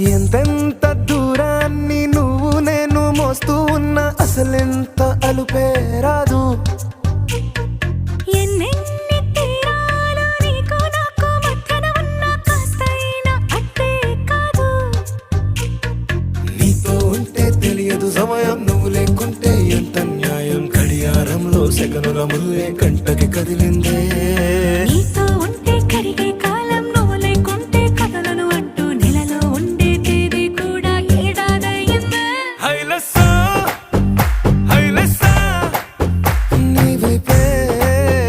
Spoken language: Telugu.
ఎంతెంత దూరాన్ని నువ్వు నేను మోస్తూ ఉన్నా అసలెంత అలుపే రాదు. ఎన్నెన్ని తీరాలు నీకు నాకు మధ్యన ఉన్న కాస్తైనా అట్టే కాదు. నీతో ఉంటే తెలియదు సమయం, నువ్వు లేకుంటే ఎంత న్యాయం. గడియారంలో సెకనుల ముల్లే గంటకి కదిలిందే. నీతో ఉంటే కరిగే